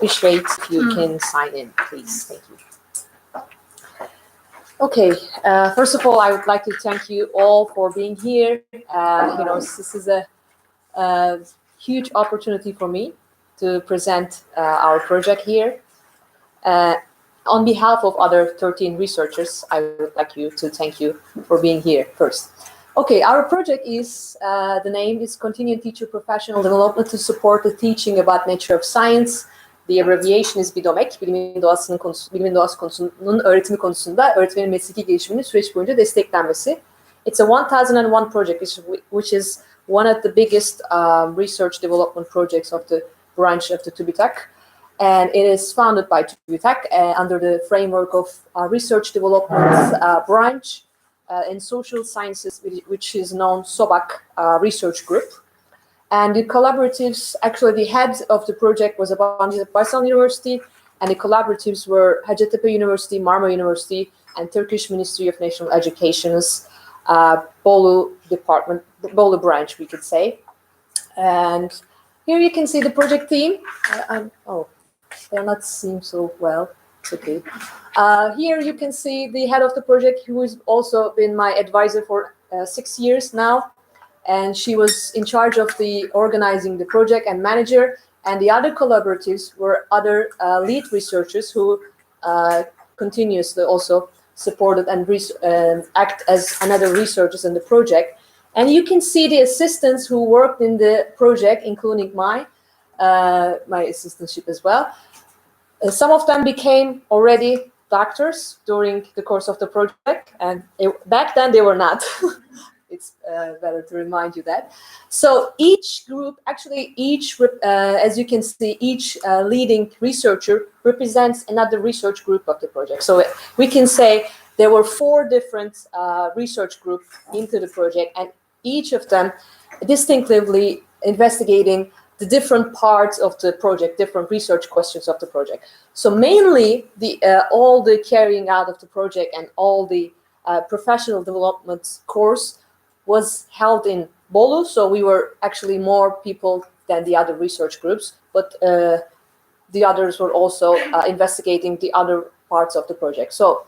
appreciate if you can sign in, please. Thank you. Okay, first of all, I would like to thank you all for being here. This is a huge opportunity for me to present our project here. On behalf of other 13 researchers, I would like to thank you for being here first. Okay, our project is, the name is Continuing Teacher Professional Development to Support the Teaching about Nature of Science. The abbreviation is BIDOMEG, bilimin doğası konusunun öğretimi konusunda öğretmenin mesleki gelişiminin süreç boyunca desteklenmesi. It's a 1001 project, which is one of the biggest research development projects of the branch of the TÜBİTAK. And it is founded by TÜBİTAK under the framework of research development branch in social sciences, which is known SOBAK research group. And the collaboratives, actually the head of the project was Abant Baysal University, and the collaboratives were Hacettepe University, Marmara University, and Turkish Ministry of National Education's Bolu department, Bolu branch, we could say. And here you can see the project team. They're not seen so well. It's okay. Here you can see the head of the project, who has also been my advisor for 6 years now. And she was in charge of the organizing the project and manager. And the other collaboratives were other lead researchers who continuously also supported and act as another researchers in the project. And you can see the assistants who worked in the project, including my assistantship as well. Some of them became already doctors during the course of the project, and back then they were not. It's better to remind you that. So each group, actually as you can see, each leading researcher represents another research group of the project. So we can say there were 4 different research groups into the project, and each of them distinctively investigating the different parts of the project, different research questions of the project. So mainly all the carrying out of the project and all the professional development course was held in Bolu. So we were actually more people than the other research groups, but the others were also investigating the other parts of the project. So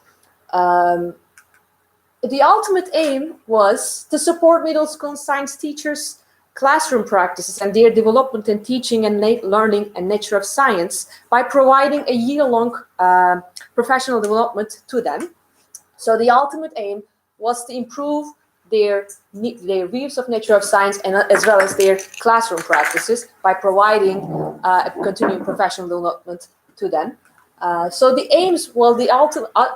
the ultimate aim was to support middle school science teachers' classroom practices and their development in teaching and learning and nature of science by providing a year-long professional development to them. So the ultimate aim was to improve their views of nature of science and as well as their classroom practices by providing a continuing professional development to them. So the aims, well,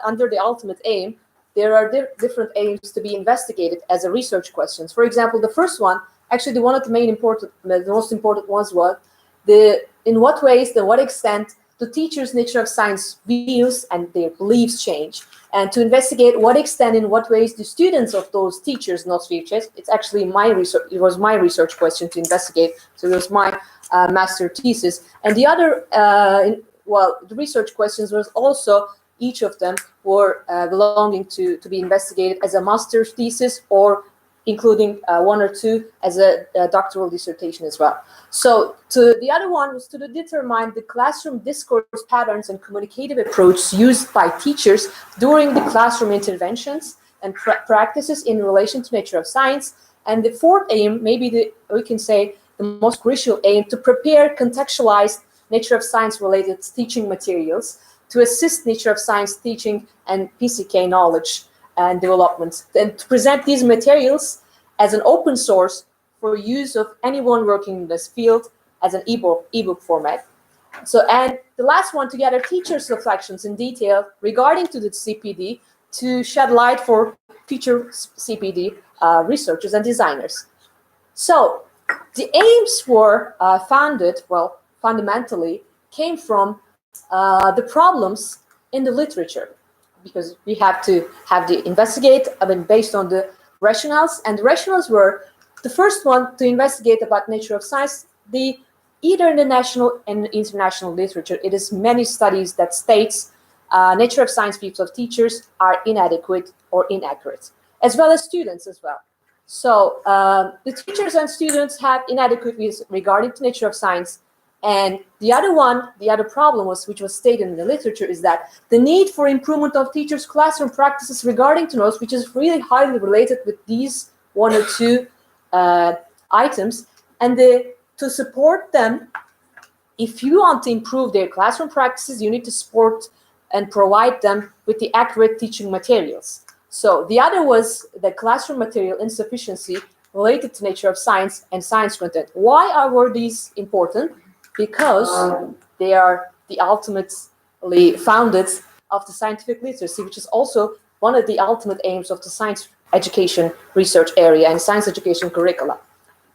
under the ultimate aim, there are different aims to be investigated as a research questions. For example, the first one, actually one of the most important ones was in what ways, to what extent the teachers' nature of science views and their beliefs change, and to investigate what extent, in what ways the students of those teachers not features. It's actually my research. It was my research question to investigate. So it was my master thesis. And the other, the research questions was also, each of them were belonging to be investigated as a master's thesis, or including 1 or 2 as a doctoral dissertation as well. So the other one was to determine the classroom discourse patterns and communicative approach used by teachers during the classroom interventions and practices in relation to nature of science. And the 4th aim, maybe we can say the most crucial aim, to prepare contextualized nature of science related teaching materials to assist nature of science teaching and PCK knowledge and development, and to present these materials as an open source for use of anyone working in this field as an ebook format. So, and the last one, to gather teachers' reflections in detail regarding to the CPD, to shed light for future CPD researchers and designers. So the aims were fundamentally came from the problems in the literature, because we have to investigate, based on the rationales. And the rationales were, the first one, to investigate about nature of science, either in the national and international literature, it is many studies that states nature of science views of teachers are inadequate or inaccurate, as well as students as well. So the teachers and students have inadequate views regarding the nature of science And the other problem was, which was stated in the literature, is that the need for improvement of teachers' classroom practices regarding to notes, which is really highly related with these one or two items, and to support them, if you want to improve their classroom practices, you need to support and provide them with the accurate teaching materials. So the other was the classroom material insufficiency related to nature of science and science content. Why were these important? Because they are the ultimately founded of the scientific literacy, which is also one of the ultimate aims of the science education research area and science education curricula.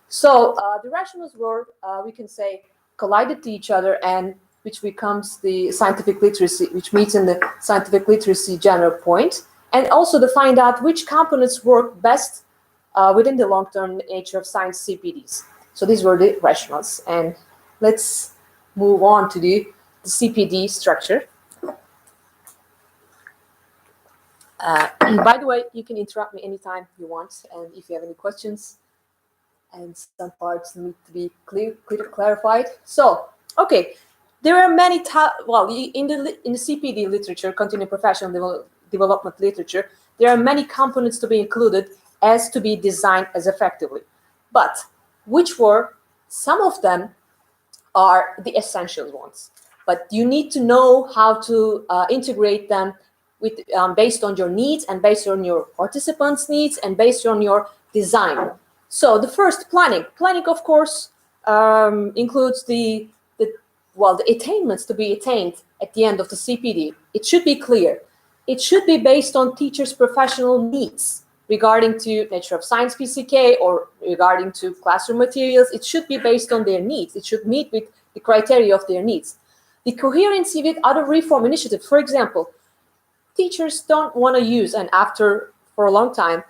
So the rationals were, we can say, collided to each other, and which becomes the scientific literacy, which meets in the scientific literacy general point, and also to find out which components work best within the long-term nature of science CPDs. So these were the rationals, and let's move on to the CPD structure. By the way, you can interrupt me anytime you want, and if you have any questions, and some parts need to be clarified. So, okay, there are many in the CPD literature, continuing professional development literature, there are many components to be included as to be designed as effectively. But which were some of them are the essential ones. But you need to know how to integrate them with based on your needs and based on your participants' needs and based on your design. So the first, planning. Planning, of course, includes the attainments to be attained at the end of the CPD. It should be clear. It should be based on teachers' professional needs regarding to nature of science PCK or regarding to classroom materials. It should be based on their needs. It should meet with the criteria of their needs. The coherency with other reform initiatives. For example, teachers don't want to use, and for a long time,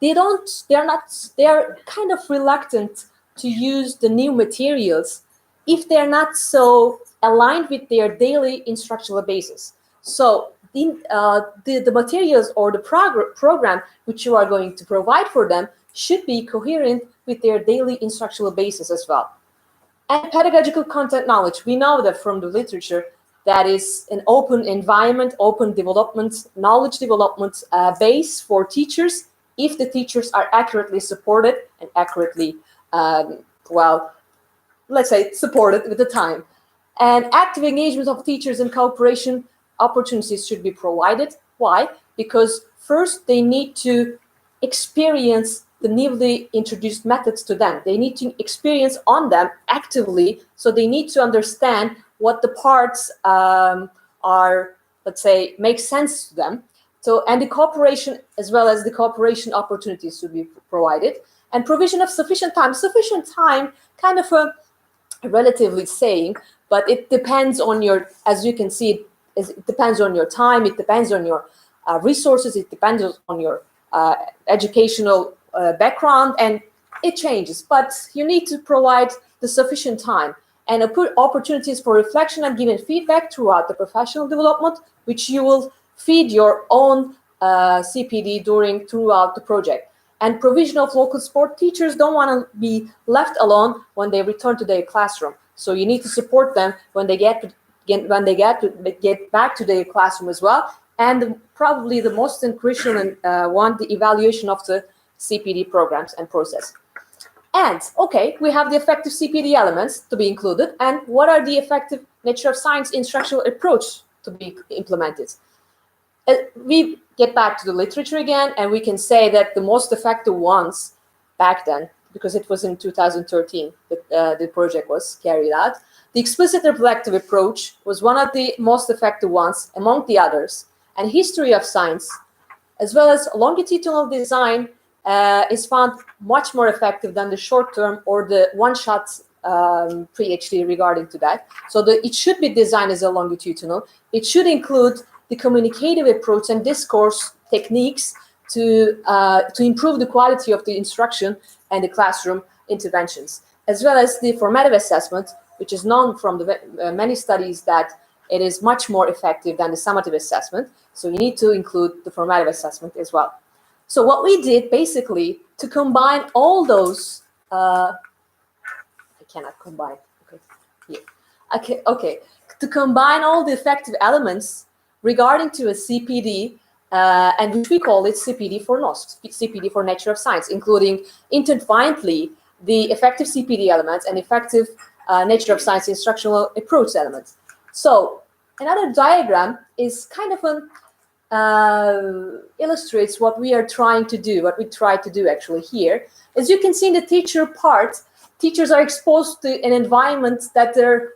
they're kind of reluctant to use the new materials if they're not so aligned with their daily instructional basis. So the materials or the program which you are going to provide for them should be coherent with their daily instructional basis as well. And pedagogical content knowledge. We know that from the literature that is an open environment, open development, knowledge development base for teachers if the teachers are accurately supported and accurately, let's say, supported with the time. And active engagement of teachers and cooperation opportunities should be provided. Why? Because first they need to experience the newly introduced methods to them. They need to experience on them actively, so they need to understand what the parts are, let's say, make sense to them. So, and the cooperation, as well as the cooperation opportunities should be provided. And provision of sufficient time. Sufficient time, kind of a relatively saying, but it depends on your, as you can see, it depends on your time, it depends on your resources, it depends on your educational background, and it changes. But you need to provide the sufficient time and opportunities for reflection and giving feedback throughout the professional development, which you will feed your own CPD throughout the project. And provision of local support. Teachers don't want to be left alone when they return to their classroom. So you need to support them when they get back to their classroom as well. And probably the most crucial one, the evaluation of the CPD programs and process. And okay, we have the effective CPD elements to be included. And what are the effective nature of science instructional approach to be implemented? We get back to the literature again, and we can say that the most effective ones back then, because it was in 2013 that the project was carried out, the explicit reflective approach was one of the most effective ones among the others. And history of science, as well as longitudinal design, is found much more effective than the short-term or the one-shot PhD regarding to that. So it should be designed as a longitudinal. It should include the communicative approach and discourse techniques to improve the quality of the instruction and the classroom interventions, as well as the formative assessment, which is known from the many studies that it is much more effective than the summative assessment. So you need to include the formative assessment as well. So what we did basically to combine all those, I cannot combine. Okay. To combine all the effective elements regarding to a CPD, and which we call it CPD for NOS, CPD for Nature of Science, including intertwinedly the effective CPD elements and effective Nature of Science instructional approach elements. So another diagram is kind of an illustrates what we are trying to do, what we try to do actually here. As you can see in the teacher part, teachers are exposed to an environment that they're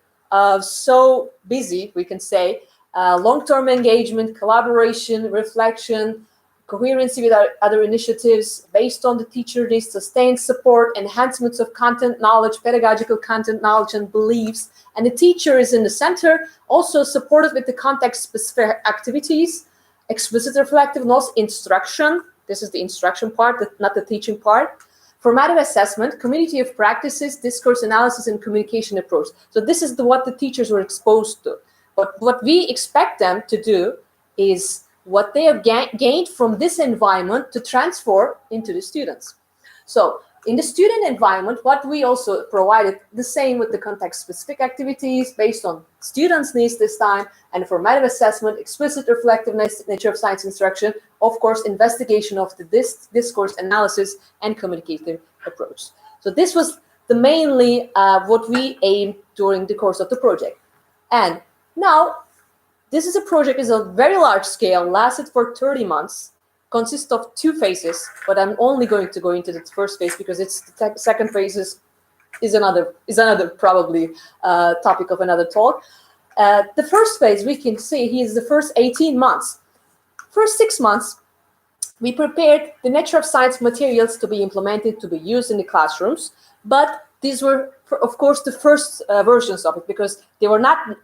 so busy, we can say, long-term engagement, collaboration, reflection, coherency with our other initiatives based on the teacher needs, sustained support, enhancements of content knowledge, pedagogical content knowledge and beliefs. And the teacher is in the center, also supported with the context-specific activities, explicit reflective notes, instruction. This is the instruction part, not the teaching part. Formative assessment, community of practices, discourse analysis, and communication approach. So this is what the teachers were exposed to. But what we expect them to do is what they have gained from this environment to transfer into the students. So in the student environment, what we also provided the same with the context-specific activities based on students' needs this time, and formative assessment, explicit reflectiveness, nature of science instruction, of course, investigation of the discourse analysis and communicative approach. So this was the mainly what we aimed during the course of the project. And now, this is a project is a very large scale, lasted for 30 months, consists of 2 phases, but I'm only going to go into the first phase because it's the second phase is another probably topic of another talk. The first phase, we can see here is the first 18 months. First 6 months, we prepared the nature of science materials to be implemented, to be used in the classrooms, but these were, of course, the first versions of it because they were not,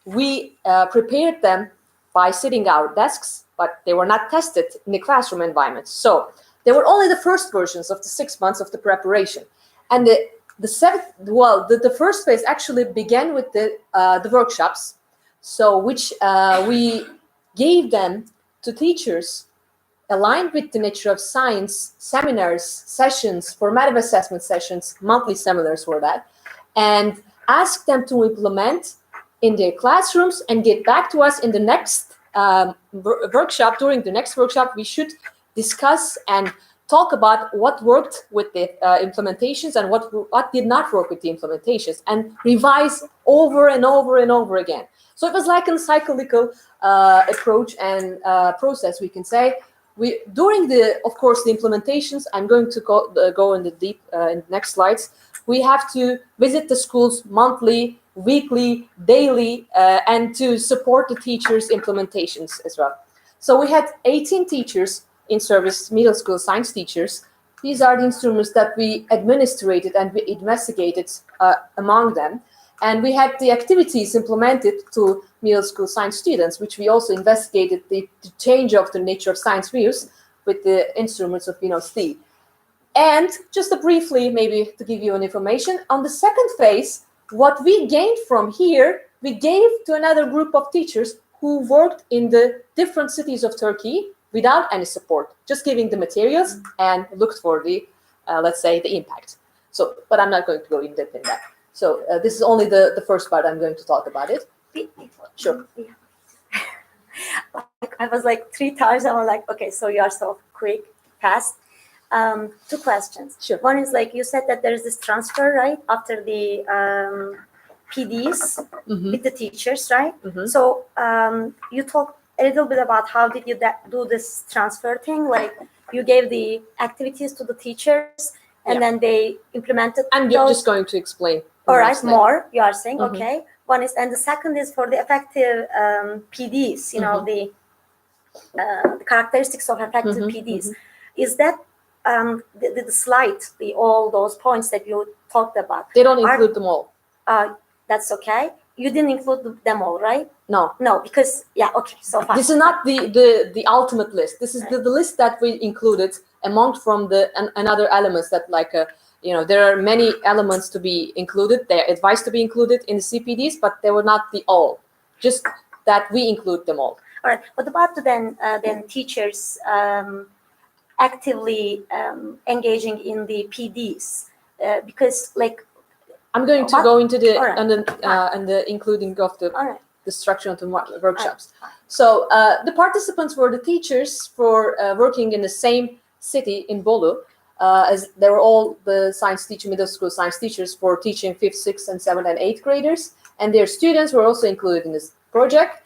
we prepared them by sitting at our desks, but they were not tested in the classroom environment. So they were only the first versions of the 6 months of the preparation. And the first phase actually began with the workshops, so which we gave them to teachers aligned with the nature of science, seminars, sessions, formative assessment sessions, monthly seminars for that, and asked them to implement in their classrooms and get back to us in the next workshop. During the next workshop, we should discuss and talk about what worked with the implementations and what did not work with the implementations, and revise over and over and over again. So it was like a cyclical approach and process, we can say. During of course, the implementations, I'm going to go in the deep in the next slides. We have to visit the schools monthly, weekly, daily, and to support the teachers' implementations as well. So we had 18 teachers in service, middle school science teachers. These are the instruments that we administrated and we investigated among them. And we had the activities implemented to middle school science students, which we also investigated the change of the nature of science views with the instruments of BIDOMEG. And just briefly, maybe to give you an information, on the second phase, what we gained from here, we gave to another group of teachers who worked in the different cities of Turkey without any support, just giving the materials and looked for the, let's say, the impact. So, but I'm not going to go in depth in that. So this is only the first part. I'm going to talk about it. Sure. Yeah. I was like 3 times. I was like, okay, so you are so quick, fast. 2 questions. Sure. One is like you said that there is this transfer, right, after the PDs with the teachers, right? So you talked a little bit about how did you do this transfer thing? Like you gave the activities to the teachers and then they implemented. I'm just going to explain. All right, more you are saying, okay. One is, and the second is for the effective PDs, you know, the characteristics of effective PDs. Is that the slide, all those points that you talked about? They don't include them all. That's okay. You didn't include them all, right? No. No, because, yeah, okay, so fine. This is not the ultimate list. This is the list that we included among from the another elements that like, you know, there are many elements to be included. They are advised to be included in the CPDs, but they were not the all. Just that we include them all. All right. What about then teachers actively engaging in the PDs? Because like I'm going to go into the Right. and the including of the Right. the structure of the workshops. So the participants were the teachers for working in the same city in Bolu, as they were all the middle school science teachers for teaching 5th, 6th, and 7th and 8th graders, and their students were also included in this project.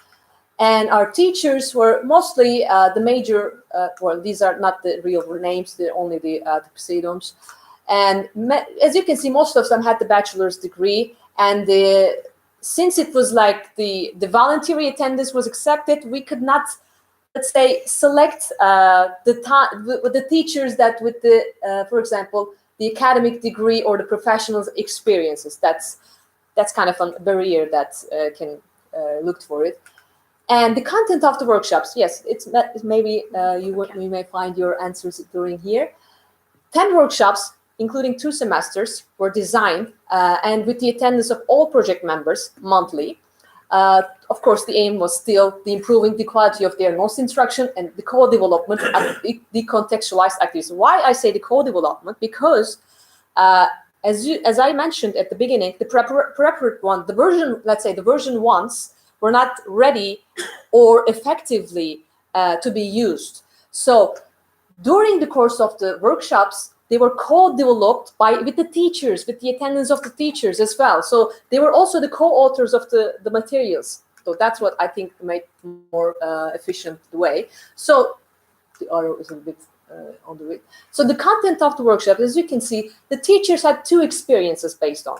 And our teachers were mostly the major, well, these are not the real names, they're only the pseudonyms. And as you can see, most of them had the bachelor's degree. And since it was like the voluntary attendance was accepted, we could not, let's say, select the teachers that with the, for example, the academic degree or the professional experiences. That's kind of a barrier that can look for it. And the content of the workshops, yes, it's maybe you may find your answers during here. 10 workshops, including 2 semesters, were designed and with the attendance of all project members monthly. Of course, the aim was still the improving the quality of their notes instruction and the co-development of the contextualized activities. Why I say the co-development? Because as I mentioned at the beginning, the preparatory one, the version, let's say the version ones, were not ready or effectively to be used. So during the course of the workshops, they were co-developed with the teachers, with the attendance of the teachers as well. So they were also the co-authors of the materials. So that's what I think made more efficient way. So the arrow is a bit on the way. So the content of the workshop, as you can see, the teachers had 2 experiences based on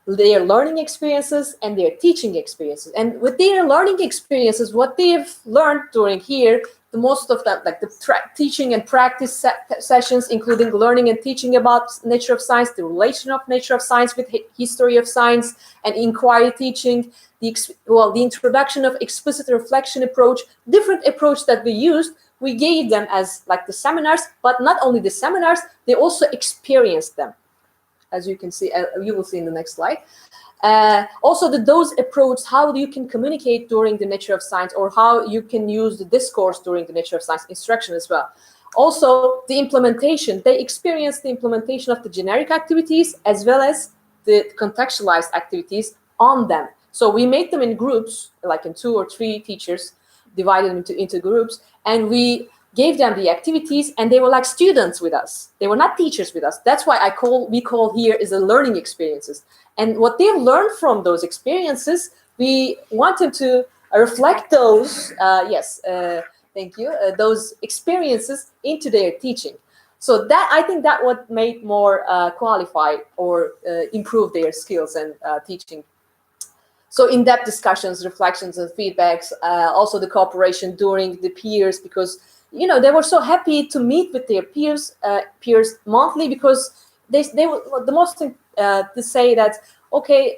their learning experiences and their teaching experiences. And with their learning experiences, what they've learned during here, the most of them, like the teaching and practice sessions, including learning and teaching about nature of science, the relation of nature of science with history of science, and inquiry teaching, the introduction of explicit reflection approach, different approach that we used, we gave them as like the seminars, but not only the seminars, they also experienced them. As you can see, you will see in the next slide. Also, the dose approach, how you can communicate during the nature of science, or how you can use the discourse during the nature of science instruction as well. Also, the implementation, they experienced the implementation of the generic activities as well as the contextualized activities on them. So we made them in groups, like in 2 or 3 teachers, divided into groups, and we gave them the activities, and they were like students with us. They were not teachers with us. That's why we call here is the learning experiences. And what they've learned from those experiences, we wanted to reflect those, thank you, those experiences into their teaching. So that, I think that what made more qualified or improve their skills and teaching. So in-depth discussions, reflections, and feedbacks, also the cooperation during the peers, because they were so happy to meet with their peers monthly, because they were the most to say that, okay,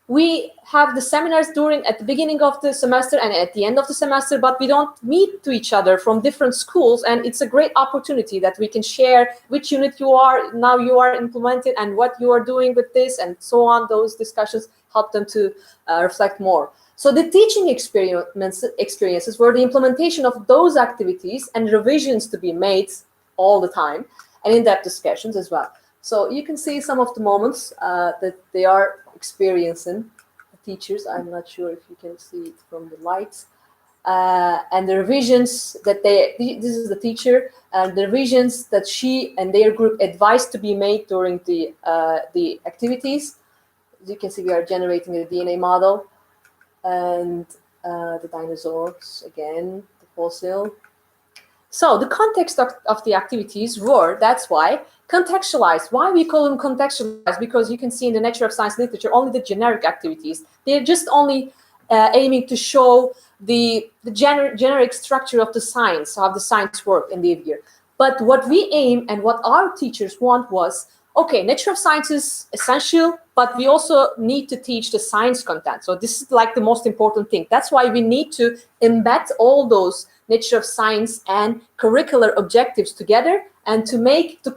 we have the seminars at the beginning of the semester and at the end of the semester, but we don't meet to each other from different schools, and it's a great opportunity that we can share which unit you are implemented and what you are doing with this and so on. Those discussions help them to reflect more. So the teaching experiences were the implementation of those activities and revisions to be made all the time, and in-depth discussions as well. So you can see some of the moments that they are experiencing, the teachers. I'm not sure if you can see it from the lights. And the revisions that this is the teacher, and the revisions that she and their group advised to be made during the activities. As you can see, we are generating a DNA model. And the dinosaurs, again, the fossil. So the context of the activities were, that's why, contextualized. Why we call them contextualized? Because you can see in the nature of science literature, only the generic activities. They're just only aiming to show the generic structure of the science, how the science work in the year. But what we aim and what our teachers want was, okay, nature of science is essential, but we also need to teach the science content. So this is like the most important thing. That's why we need to embed all those nature of science and curricular objectives together, and to make the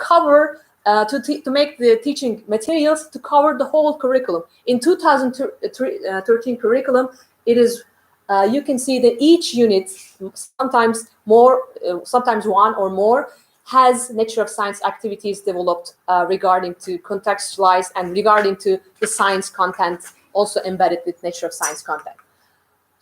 teaching materials to cover the whole curriculum. In 2013 curriculum, it is you can see that each unit, sometimes more, sometimes one or more, has nature of science activities developed regarding to contextualize and regarding to the science content also embedded with nature of science content.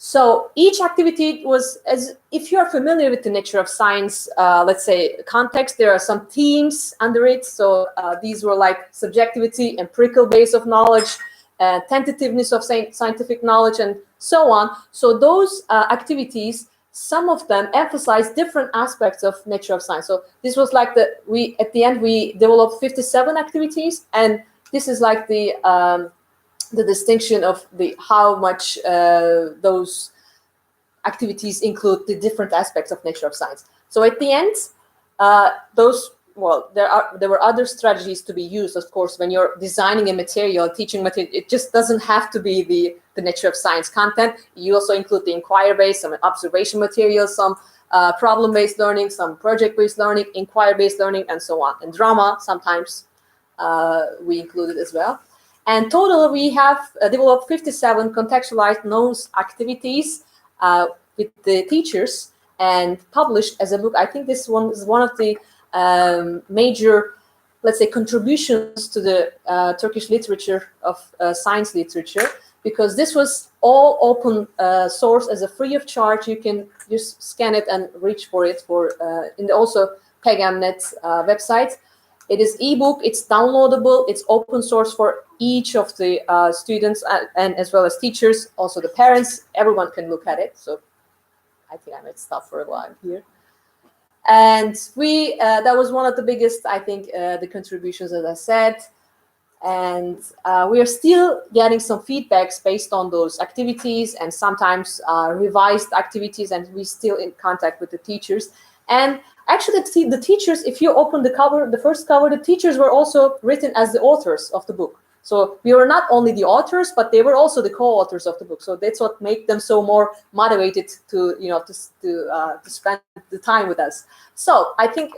So each activity was, as if you are familiar with the nature of science, let's say context, there are some themes under it. So these were like subjectivity, empirical base of knowledge, tentativeness of scientific knowledge, and so on. So those activities, some of them emphasize different aspects of nature of science. So this was like at the end we developed 57 activities, and this is like the distinction of how much those activities include the different aspects of nature of science. So at the end, there were other strategies to be used, of course, when you're designing a material, teaching material. It just doesn't have to be the nature of science content. You also include the inquiry-based, some observation materials, some problem-based learning, some project-based learning, inquiry-based learning, and so on. And drama, sometimes we included as well. And total, we have developed 57 contextualized nose activities with the teachers and published as a book. I think this one is one of the major, let's say, contributions to the Turkish literature of science literature, because this was all open source as a free of charge. You can just scan it and reach for it in the also PEGAMNet website. It is ebook, it's downloadable, it's open source for each of the students and as well as teachers, also the parents, everyone can look at it. So I think I might stop for a while here. And that was one of the biggest, I think, the contributions, as I said. And we are still getting some feedbacks based on those activities and sometimes revised activities, and we're still in contact with the teachers. And actually, the teachers, if you open the first cover, the teachers were also written as the authors of the book. So we were not only the authors, but they were also the co-authors of the book. So that's what made them so more motivated to spend the time with us. So I think,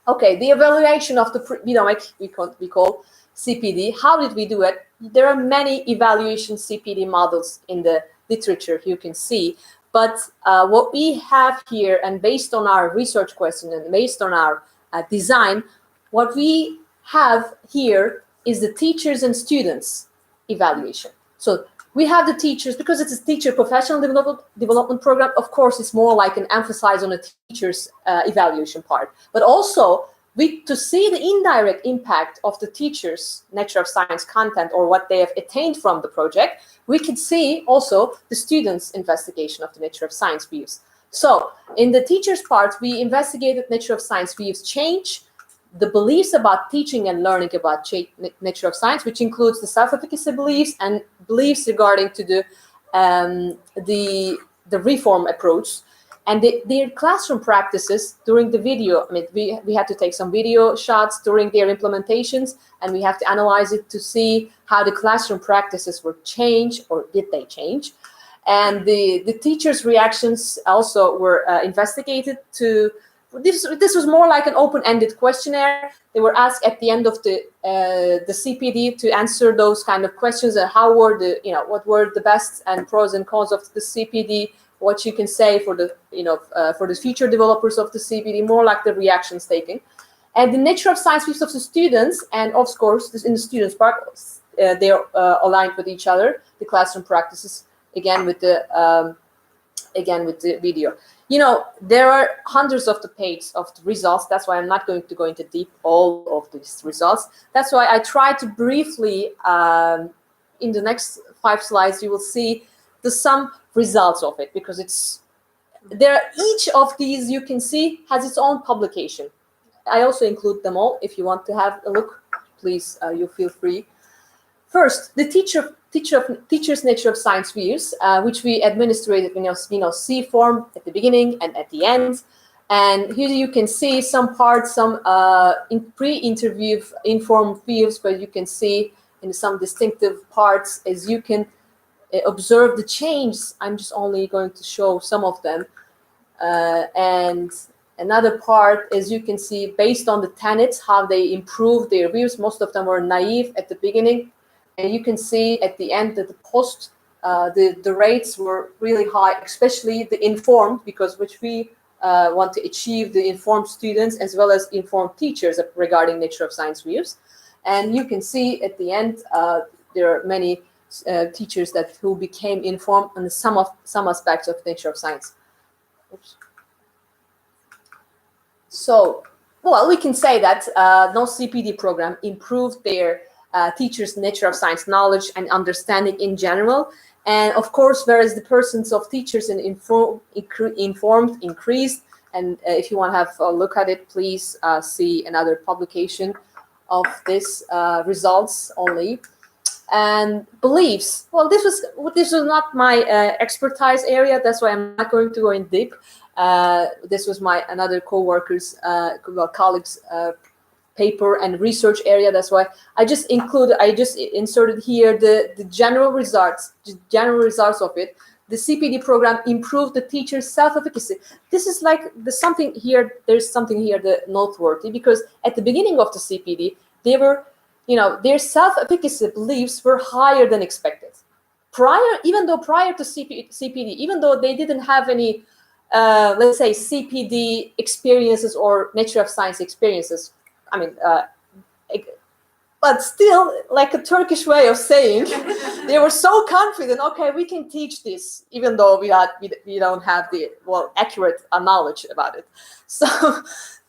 okay, the evaluation of the BIDOMEG, we call CPD. How did we do it? There are many evaluation CPD models in the literature, you can see. But what we have here, and based on our research question and based on our design, what we have here is the teachers and students evaluation. So we have the teachers, because it's a teacher professional development program, of course, it's more like an emphasis on the teacher's evaluation part. But also, to see the indirect impact of the teachers' nature of science content or what they have attained from the project, we could see also the students' investigation of the nature of science views. So in the teachers' part, we investigated nature of science views change, the beliefs about teaching and learning about nature of science, which includes the self-efficacy beliefs and beliefs regarding to the reform approach. And their classroom practices during the video, I mean, we had to take some video shots during their implementations, and we have to analyze it to see how the classroom practices were changed, or did they change. And the teachers' reactions also were investigated to, this was more like an open-ended questionnaire. They were asked at the end of the CPD to answer those kind of questions, and how were what were the best and pros and cons of the CPD, what you can say for the for the future developers of the CPD, more like the reactions taken. And the nature of science views of the students, and of course in the students' part, they are aligned with each other. The classroom practices again with the video. There are hundreds of the pages of the results. That's why I'm not going to go into deep all of these results. That's why I try to briefly, in the next 5 slides, you will see some results of it, because each of these, you can see, has its own publication. I also include them all. If you want to have a look, please, you feel free. First, the teacher's nature of science views, which we administrated in C form at the beginning and at the end. And here you can see some parts, some pre-interview informed views, but you can see in some distinctive parts, as you can observe the change. I'm just only going to show some of them. And another part, as you can see, based on the tenets, how they improved their views. Most of them were naive at the beginning. And you can see at the end that the post, the rates were really high, especially the informed, because which we want to achieve the informed students as well as informed teachers regarding nature of science views. And you can see at the end, there are many teachers who became informed on some aspects of nature of science. Oops. So, well, we can say that no CPD program improved their teachers' nature of science knowledge and understanding in general. And of course, whereas the persons of teachers and informed increased. And if you want to have a look at it, please see another publication of this results only. And beliefs. Well, this was not my expertise area. That's why I'm not going to go in deep. This was another co-worker's, colleagues' paper and research area. That's why I just inserted here the general results of it. The CPD program improved the teacher's self-efficacy. This is like there's something here that noteworthy, because at the beginning of the CPD, they were, their self-efficacy beliefs were higher than expected. Even prior to CPD, even though they didn't have any, let's say, CPD experiences or nature of science experiences, but still, like a Turkish way of saying, they were so confident. Okay, we can teach this, even though we don't have the accurate knowledge about it. So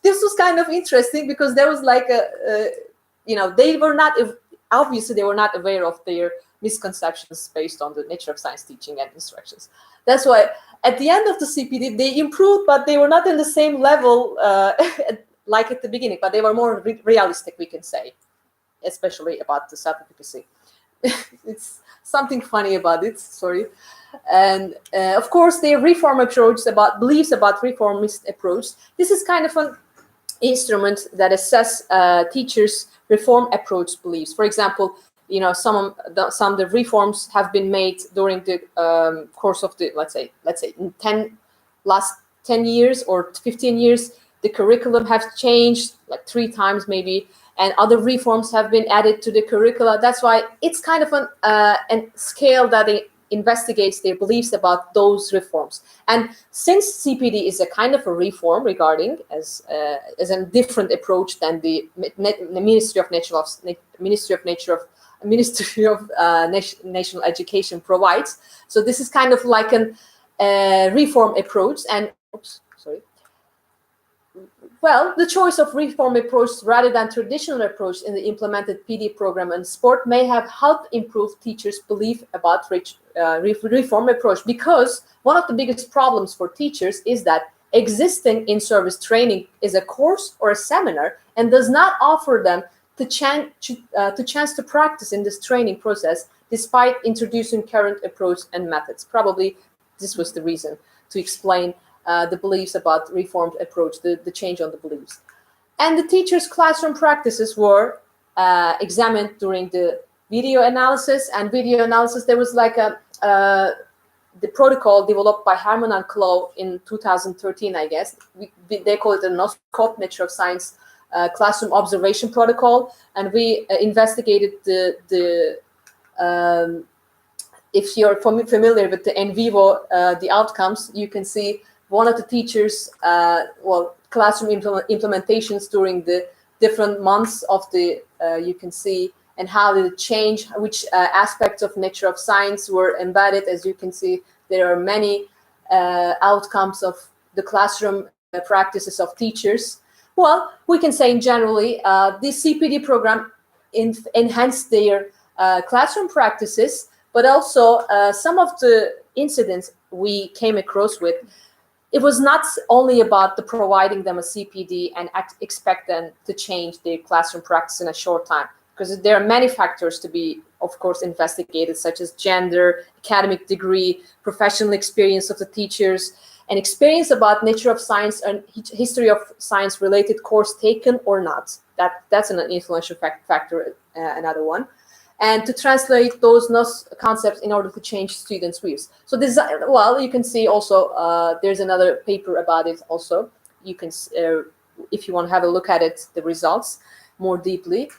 this was kind of interesting, because there was like they were not aware of their misconceptions based on the nature of science teaching and instructions. That's why at the end of the CPD they improved, but they were not in the same level like at the beginning. But they were more realistic, we can say, especially about the self-efficacy. It's something funny about it, sorry. And of course, their reform approach, beliefs about reformist approach. This is kind of an instrument that assess teachers' reform approach beliefs. For example, some of the reforms have been made during the course of the let's say in last 10 years or 15 years. The curriculum has changed like 3 times maybe, and other reforms have been added to the curricula. That's why it's kind of a scale that investigates their beliefs about those reforms. And since CPD is a kind of a reform regarding as a different approach than the Ministry of National Education provides, so this is kind of like a reform approach. And well, the choice of reform approach rather than traditional approach in the implemented PD program and sport may have helped improve teachers' belief about reform approach, because one of the biggest problems for teachers is that existing in-service training is a course or a seminar and does not offer them the chance to practice in this training process despite introducing current approach and methods. Probably this was the reason to explain the beliefs about reformed approach, the change on the beliefs. And the teachers' classroom practices were examined during the video analysis. And video analysis, there was like the protocol developed by Herman and Klo in 2013, I guess. They call it a NOSCOP, Nature of Science Classroom Observation Protocol. And we investigated if you're familiar with the in vivo, the outcomes, you can see one of the teachers, classroom implementations during the different months of the, you can see, and how did it change, which aspects of nature of science were embedded. As you can see, there are many outcomes of the classroom practices of teachers. Well, we can say in generally, the CPD program enhanced their classroom practices, but also some of the incidents we came across with, it was not only about providing them a CPD and expect them to change their classroom practice in a short time, because there are many factors to be, of course, investigated, such as gender, academic degree, professional experience of the teachers, and experience about nature of science and history of science related course taken or not. That's an influential factor, another one. And to translate those concepts in order to change students' views. So this, you can see also, there's another paper about it also. You can, if you want to have a look at it, the results more deeply.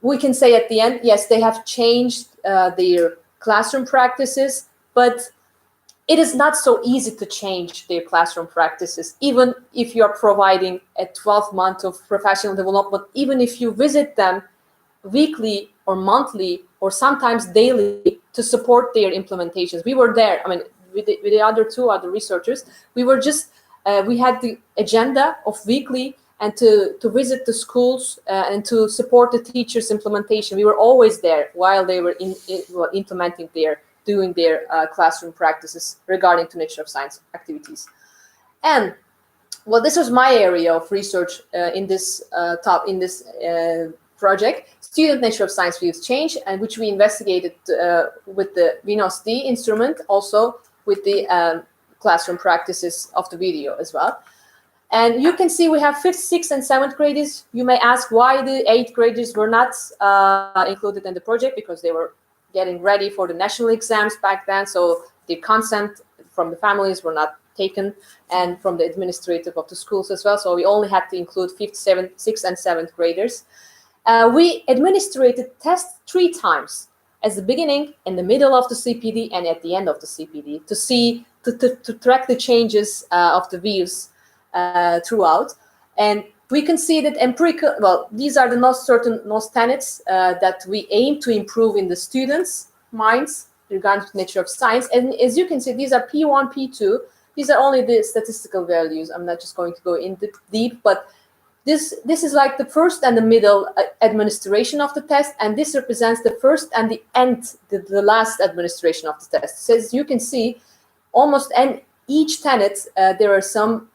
We can say at the end, yes, they have changed their classroom practices, but it is not so easy to change their classroom practices, even if you are providing a 12 month of professional development, even if you visit them weekly or monthly or sometimes daily to support their implementations. We were there. I mean, with the other two other researchers, we were just, we had the agenda of weekly and to visit the schools and to support the teachers' implementation. We were always there while they were implementing doing their classroom practices regarding to nature of science activities. And well, this was my area of research in this project, Student Nature of Science Views Change, and which we investigated with the VNOS-D instrument, also with the classroom practices of the video as well. And you can see we have 5th, 6th, and 7th graders. You may ask why the 8th graders were not included in the project, because they were getting ready for the national exams back then, so the consent from the families were not taken, and from the administrative of the schools as well. So we only had to include 5th, 7th, 6th, and 7th graders. We administrated tests 3 times, at the beginning, in the middle of the CPD, and at the end of the CPD, to see, to track the changes of the views throughout. And we can see that empirical, well, these are the most tenets that we aim to improve in the students' minds regarding the nature of science. And as you can see, these are P1, P2. These are only the statistical values. I'm not just going to go in deep, but this is like the first and the middle administration of the test, and this represents the first and the end, the last administration of the test. So as you can see, almost in each tenet, there are some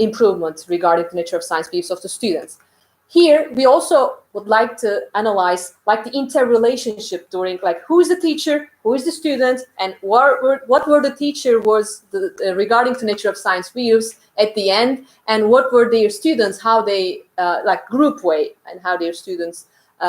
improvements regarding the nature of science views of the students. Here, we also would like to analyze like the interrelationship during, like, who is the teacher, who is the student, and what were the teacher was regarding to nature of science views at the end, and what were their students, how they like group way, and how their students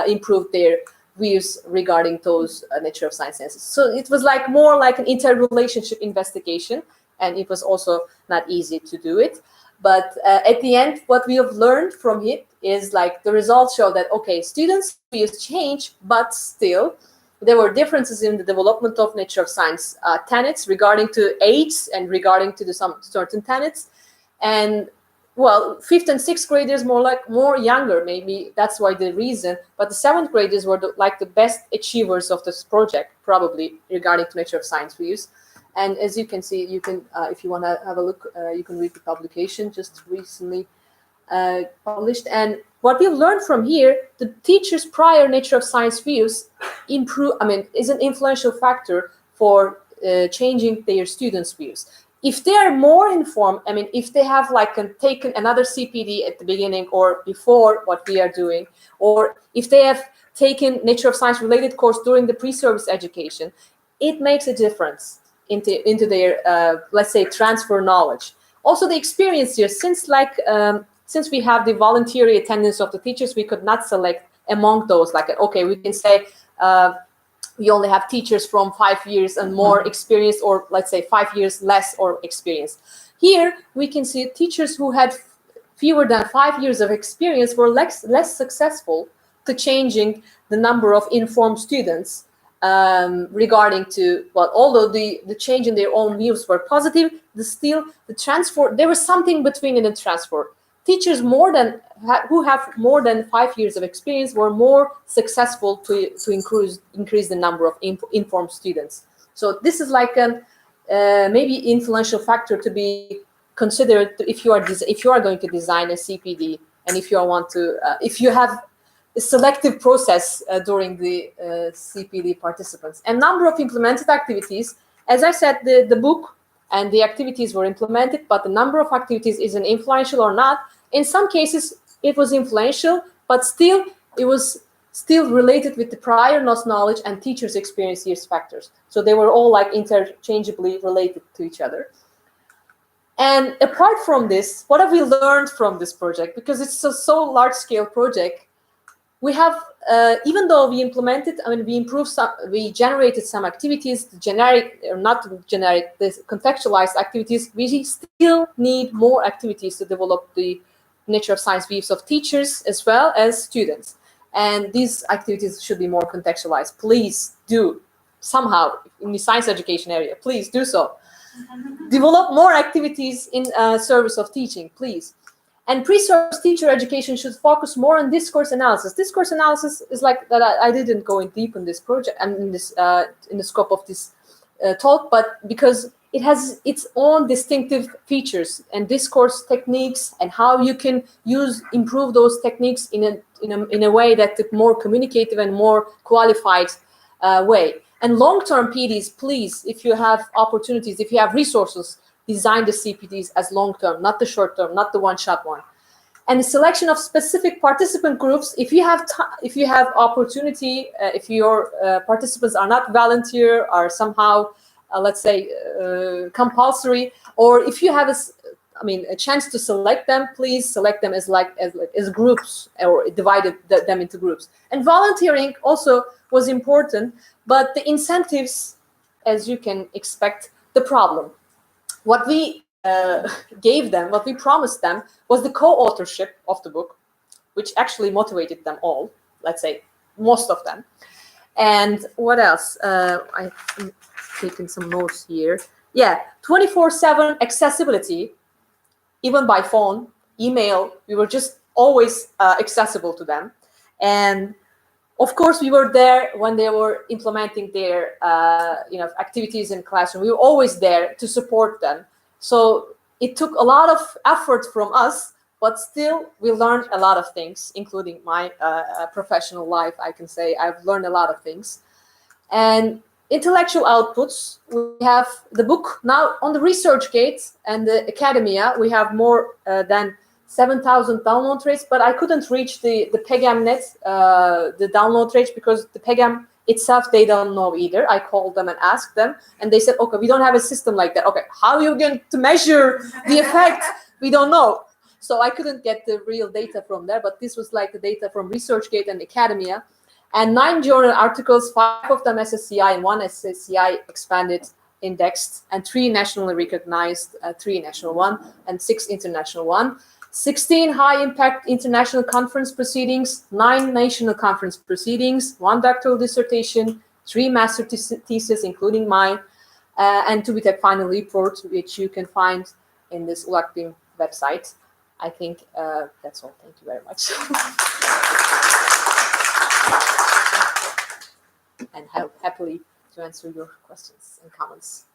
improved their views regarding those nature of science sciences. So it was like more like an interrelationship investigation, and it was also not easy to do it. But at the end, what we have learned from it is like the results show that, okay, students' views change, but still there were differences in the development of nature of science tenets regarding to age and regarding to some certain tenets. And well, 5th and 6th graders more younger, maybe that's why the reason. But the 7th graders were the best achievers of this project, probably regarding to nature of science views. And as you can see, you can, if you want to have a look, you can read the publication just recently published. And what we've learned from here, the teachers' prior nature of science views is an influential factor for changing their students' views. If they are more informed, if they have taken another CPD at the beginning or before what we are doing, or if they have taken nature of science related course during the pre-service education, it makes a difference into their let's say transfer knowledge. Also the experience here, since we have the voluntary attendance of the teachers, we could not select among those, okay, we can say we only have teachers from 5 years and more experience, or let's say 5 years less or experience. Here we can see teachers who had fewer than 5 years of experience were less successful to changing the number of informed students regarding to, well, although the change in their own views were positive, the transfer, there was something between in the transfer. Teachers who have more than 5 years of experience were more successful to increase the number of informed students. So this is like an maybe influential factor to be considered if you are going to design a CPD, and if you have a selective process during the CPD participants. And number of implemented activities, as I said, the book and the activities were implemented, but the number of activities isn't influential or not. In some cases, it was influential, but still, it was still related with the prior knowledge and teachers' experience years factors. So they were all interchangeably related to each other. And apart from this, what have we learned from this project? Because it's a so large-scale project, we have, even though we implemented, we generated some activities, the contextualized activities, we still need more activities to develop the nature of science views of teachers as well as students. And these activities should be more contextualized. Please do somehow in the science education area, please do so. Develop more activities in service of teaching, please. And pre-service teacher education should focus more on discourse analysis. Discourse analysis is like that. I didn't go in deep in this project and in this in the scope of this talk, but because it has its own distinctive features and discourse techniques, and how you can improve those techniques in a way that the more communicative and more qualified way. And long-term PDs, please, if you have opportunities, if you have resources, design the CPDs as long-term, not the short-term, not the one-shot one. And the selection of specific participant groups, if you have opportunity, if your participants are not volunteer, or somehow, let's say, compulsory, or if you have a chance to select them, please select them as groups, or divide them into groups. And volunteering also was important, but the incentives, as you can expect, the problem. What we gave them, what we promised them, was the co-authorship of the book, which actually motivated them all, let's say most of them. And what else? I've taken some notes here. Yeah, 24/7 accessibility, even by phone, email. We were just always accessible to them. And of course, we were there when they were implementing their activities in classroom. We were always there to support them. So it took a lot of effort from us, but still we learned a lot of things, including my professional life. I can say I've learned a lot of things. And intellectual outputs, we have the book now on the ResearchGate and the academia. We have more than 7,000 download rates, but I couldn't reach the PEGAMnet, the download rate, because the PEGAM itself, they don't know either. I called them and asked them, and they said, okay, we don't have a system like that. Okay, how are you going to measure the effect? We don't know. So I couldn't get the real data from there, but this was like the data from ResearchGate and academia. And 9 journal articles, 5 of them SSCI and 1 SSCI expanded, indexed, and 3 nationally recognized, 3 national 1, and 6 international 1. 16 high-impact international conference proceedings, 9 national conference proceedings, 1 doctoral dissertation, 3 master theses, including mine, and TÜBİTAK final report, which you can find in this ULAKBİM website. I think that's all. Thank you very much. And happily to answer your questions and comments.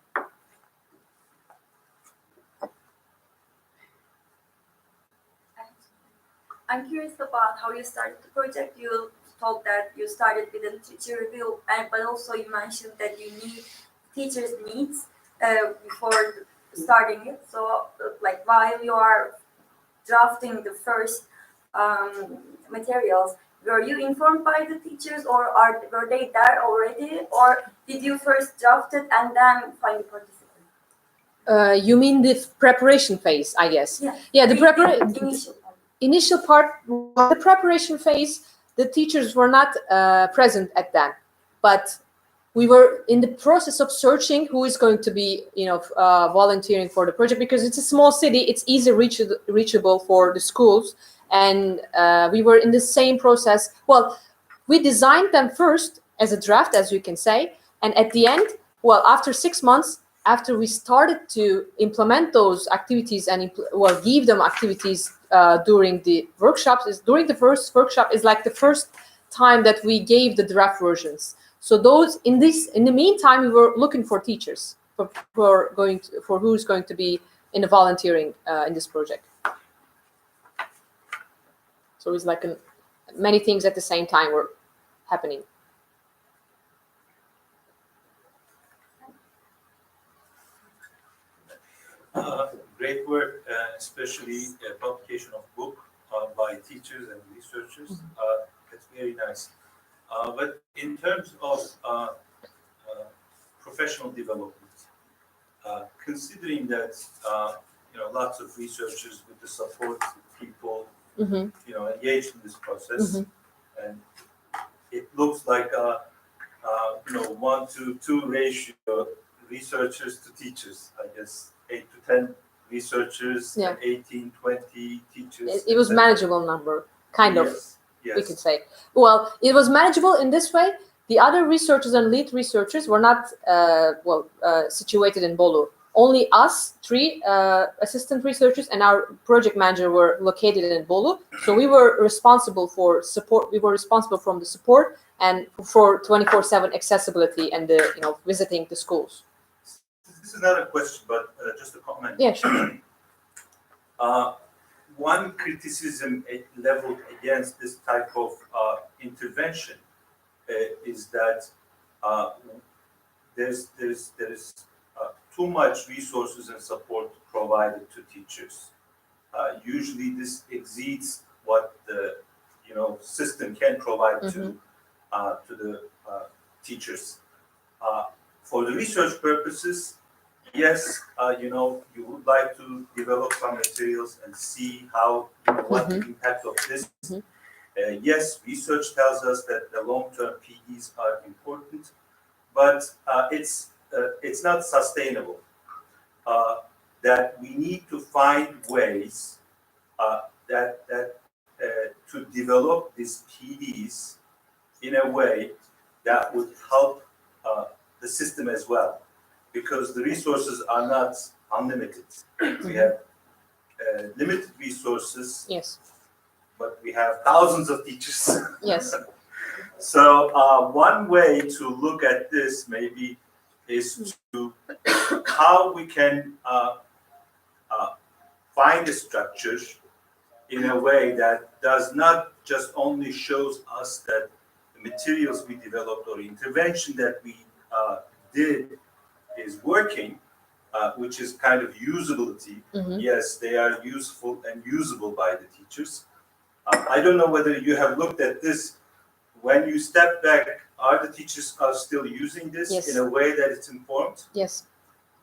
I'm curious about how you started the project. You told that you started with a literature review, but also you mentioned that you need teachers' needs before starting it. So, like, while you are drafting the first materials, were you informed by the teachers, or were they there already, or did you first draft it and then find a participant? You mean the preparation phase, I guess? Yeah, the initial part, the preparation phase, the teachers were not present at that, but we were in the process of searching who is going to be, volunteering for the project, because it's a small city, it's easy reachable for the schools, and we were in the same process. Well, we designed them first as a draft, as you can say, and at the end, well, after 6 months, after we started to implement those activities and give them activities during the workshops, during the first workshop is like the first time that we gave the draft versions. So those in the meantime, we were looking for teachers for who's going to be in the volunteering in this project. So it's like many things at the same time were happening. Great work, especially publication of book by teachers and researchers. That's very nice. But in terms of professional development, considering that lots of researchers with the support people, engaged in this process, and it looks like 1-to-2 ratio researchers to teachers. I guess 8 to 10 researchers, and 18, 20 teachers. It was manageable number, kind of. Yes. We could say. Well, it was manageable in this way The other researchers and lead researchers were not situated in Bolu. Only us, 3 assistant researchers, and our project manager were located in Bolu. So we were responsible for support. We were responsible from the support and for 24/7 accessibility and the visiting the schools. This is another question, but just a comment. Yeah, sure. One criticism leveled against this type of intervention is that there's too much resources and support provided to teachers. Usually, this exceeds what the system can provide to the teachers. For the research purposes, yes, you would like to develop some materials and see how what the impact of this. Yes, research tells us that the long-term PDs are important, but it's not sustainable. That we need to find ways to develop these PDs in a way that would help the system as well, because the resources are not unlimited. We have limited resources. Yes. But we have thousands of teachers. Yes. So one way to look at this maybe is to how we can find a structure in a way that does not just only shows us that the materials we developed or intervention that we did is working, which is kind of usability. Yes, they are useful and usable by the teachers. I don't know whether you have looked at this. When you step back, are the teachers still using this in a way that it's informed? Yes.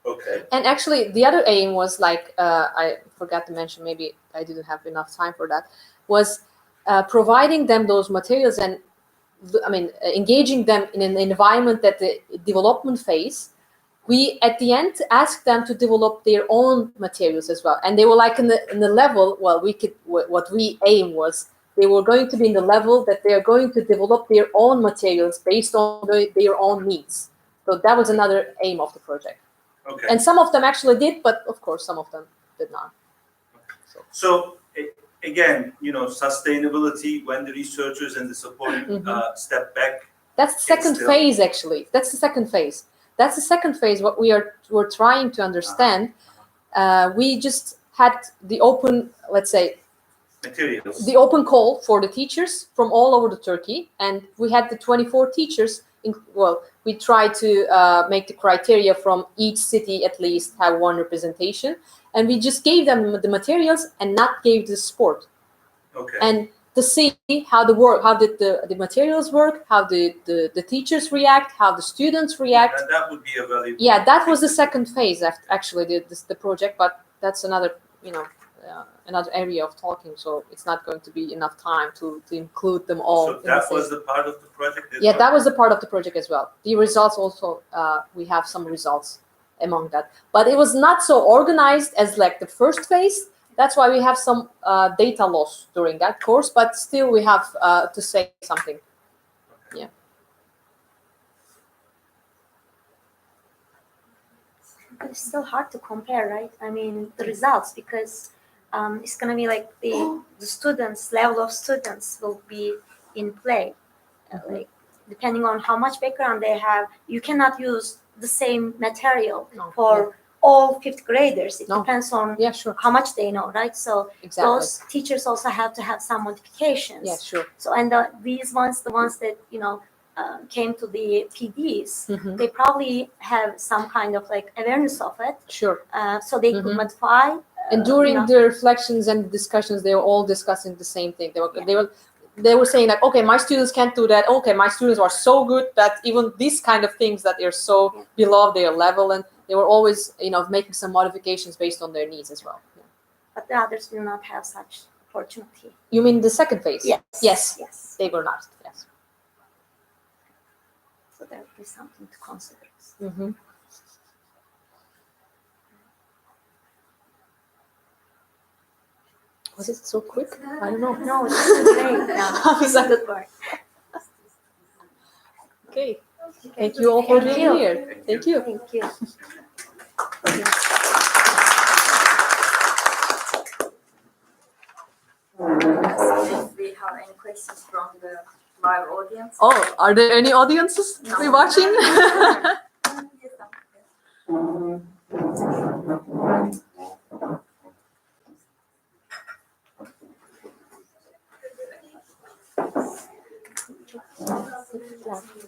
Okay. And actually, the other aim was I forgot to mention, maybe I didn't have enough time for that, was providing them those materials and engaging them in an environment that the development phase. We at the end asked them to develop their own materials as well, and they were in the level. Well, what we aim was they were going to be in the level that they are going to develop their own materials based on their own needs. So that was another aim of the project. Okay. And some of them actually did, but of course some of them did not. So again, sustainability when the researchers and the support step back. That's the second phase, actually. That's the second phase. That's the second phase. What we're trying to understand. We just had the open, let's say, materials. The open call for the teachers from all over the Turkey, and we had the 24 teachers. We tried to make the criteria from each city at least have one representation, and we just gave them the materials and not gave the support. Okay. And to see how did the materials work, how the teachers react, how the students react. And that would be a valuable. Yeah, that was the second phase after actually the project, but that's another another area of talking, so it's not going to be enough time to include them all. So that was the part of the project? Yeah, that was the part of the project as well. The results also, we have some results among that. But it was not so organized as the first phase. That's why we have some data loss during that course, but still we have to say something. Okay. Yeah. But it's still hard to compare, right? I mean, the results, because it's going to be the students, level of students will be in play. Depending on how much background they have, you cannot use the same material for all fifth graders. It depends on how much they know, right? So those teachers also have to have some modifications. Yeah, sure. So and these ones, the ones that came to the PDs, they probably have some kind of awareness of it. Sure. So they could modify. And during the reflections and discussions, they were all discussing the same thing. They were saying okay, my students can't do that. Okay, my students are so good that even these kind of things that they're so below their level, and they were always making some modifications based on their needs as well. Yeah. But the others will not have such opportunity. You mean the second phase? Yes. Yes. They were not. Yes. So there will be something to consider. Mm-hmm. Was it so quick? I don't know. No, it's great. Yeah. How is that? Good work. Okay. Thank you all for Thank being you. here. Thank you. Thank you. If we have any questions from the live audience. Oh, are there any audiences watching? Yes,